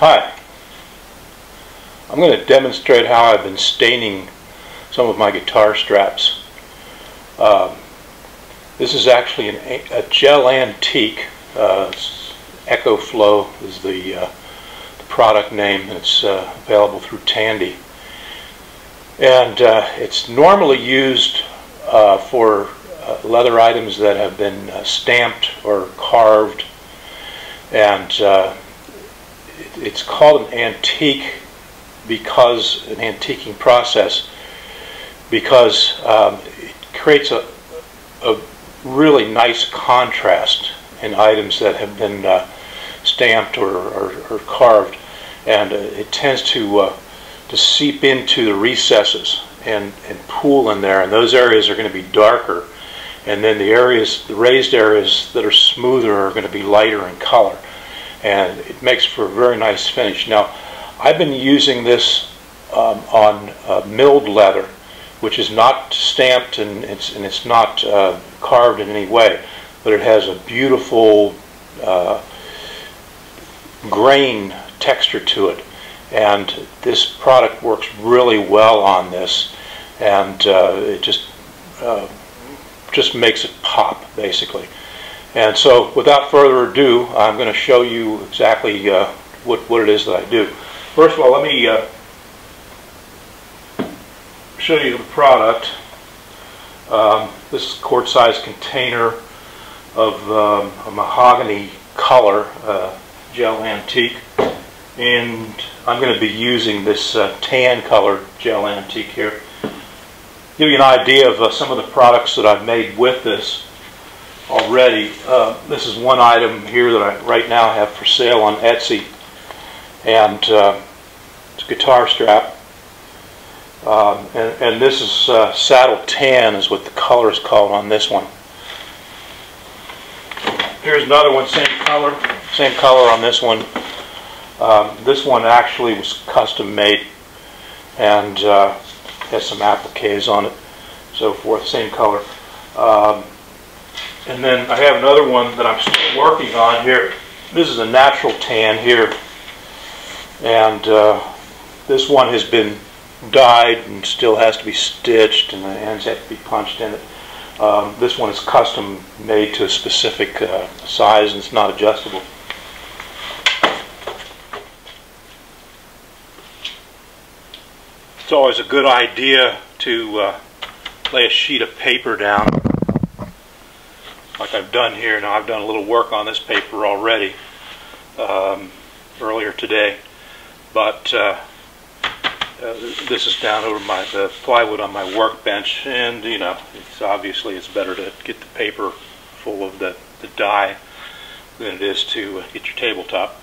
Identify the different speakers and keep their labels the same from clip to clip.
Speaker 1: Hi, I'm going to demonstrate how I've been staining some of my guitar straps. This is actually a gel antique. EcoFlow is the product name. It's available through Tandy. And it's normally used for leather items that have been stamped or carved, and it's called an antique because an antiquing process because it creates a really nice contrast in items that have been stamped or carved, and it tends to seep into the recesses and pool in there, and those areas are going to be darker, and then the raised areas that are smoother are going to be lighter in color, and it makes for a very nice finish. Now, I've been using this on milled leather, which is not stamped and it's not carved in any way, but it has a beautiful grain texture to it, and this product works really well on this, and it just makes it pop, basically. And so, without further ado, I'm going to show you exactly what it is that I do. First of all, let me show you the product. This is a quart-sized container of a mahogany color, gel antique, and I'm going to be using this tan color gel antique here. Give you an idea of some of the products that I've made with this already. This is one item here that I right now have for sale on Etsy, and it's a guitar strap. And this is saddle tan is what the color is called on this one. Here's another one, same color on this one. This one actually was custom made and has some appliques on it, so forth, same color. And then I have another one that I'm still working on here. This is a natural tan here, and this one has been dyed and still has to be stitched, and the ends have to be punched in it. This one is custom made to a specific size, and it's not adjustable. It's always a good idea to lay a sheet of paper down, like I've done here. Now, I've done a little work on this paper already earlier today, but this is down over the plywood on my workbench, and you know, it's better to get the paper full of the dye than it is to get your tabletop.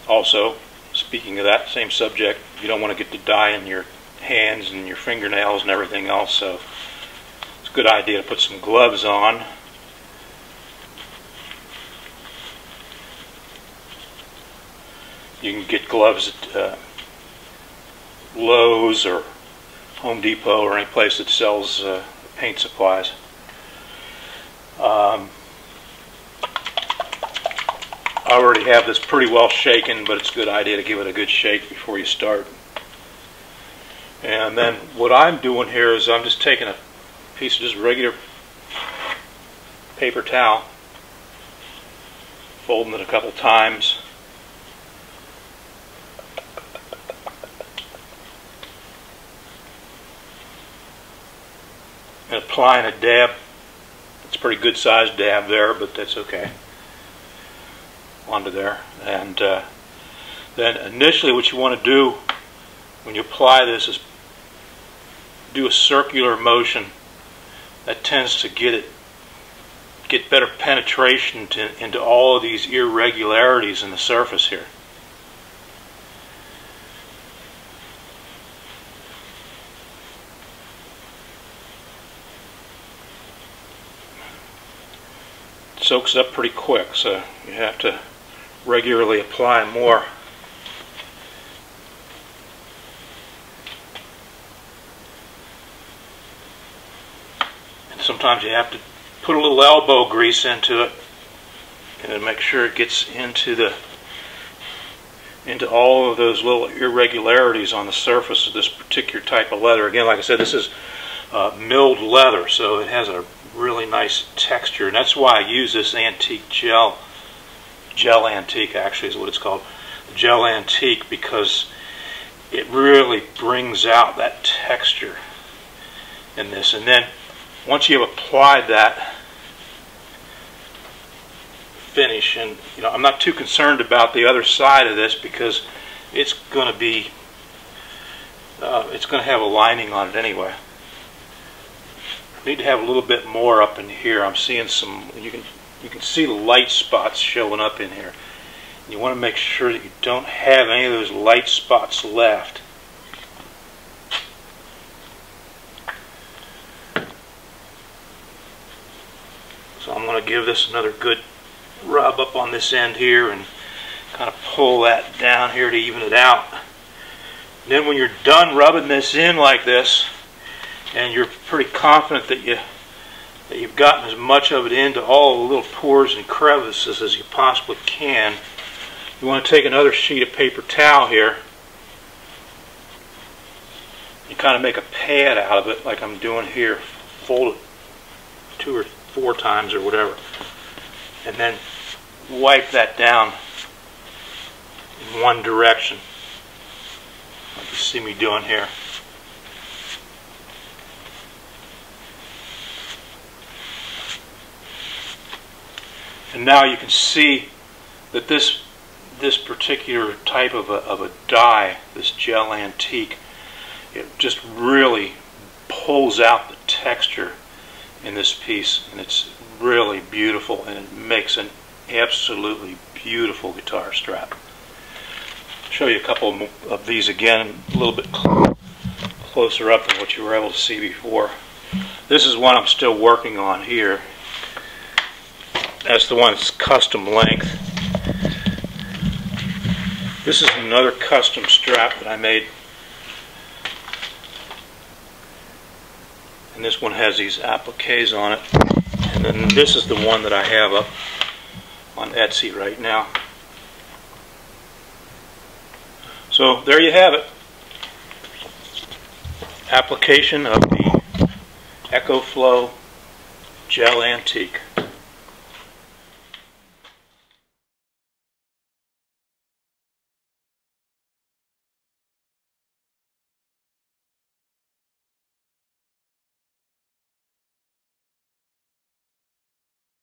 Speaker 1: Also, speaking of that same subject, you don't want to get the dye in your hands and your fingernails and everything else, so it's a good idea to put some gloves on. You can get gloves at Lowe's or Home Depot or any place that sells paint supplies. I already have this pretty well shaken, but it's a good idea to give it a good shake before you start. And then what I'm doing here is I'm just taking a piece of just regular paper towel, folding it a couple times, and applying a dab. It's a pretty good sized dab there, but that's okay. Onto there. And then initially what you want to do when you apply this is do a circular motion. That tends to get better penetration into all of these irregularities in the surface here. Soaks up pretty quick, so you have to regularly apply more. And sometimes you have to put a little elbow grease into it and make sure it gets into the into all of those little irregularities on the surface of this particular type of leather. Again, like I said, this is milled leather, so it has a really nice texture, and that's why I use this antique gel antique actually is what it's called, gel antique, because it really brings out that texture in this. And then once you have applied that finish, and I'm not too concerned about the other side of this because it's going to be it's going to have a lining on it anyway. Need to have a little bit more up in here. I'm seeing some, you can see the light spots showing up in here. You want to make sure that you don't have any of those light spots left. So I'm going to give this another good rub up on this end here and kind of pull that down here to even it out. And then when you're done rubbing this in like this, and you're pretty confident that you've gotten as much of it into all the little pores and crevices as you possibly can, you want to take another sheet of paper towel here. You kind of make a pad out of it like I'm doing here, fold it 2 or 4 times or whatever, and then wipe that down in one direction like you see me doing here. And now you can see that this particular type of a dye, this gel antique, it just really pulls out the texture in this piece, and it's really beautiful, and it makes an absolutely beautiful guitar strap. I'll show you a couple of these again, a little bit closer up than what you were able to see before. This is one I'm still working on here. That's the one that's custom length. This is another custom strap that I made. And this one has these appliques on it. And then this is the one that I have up on Etsy right now. So there you have it. Application of the EcoFlow Gel Antique.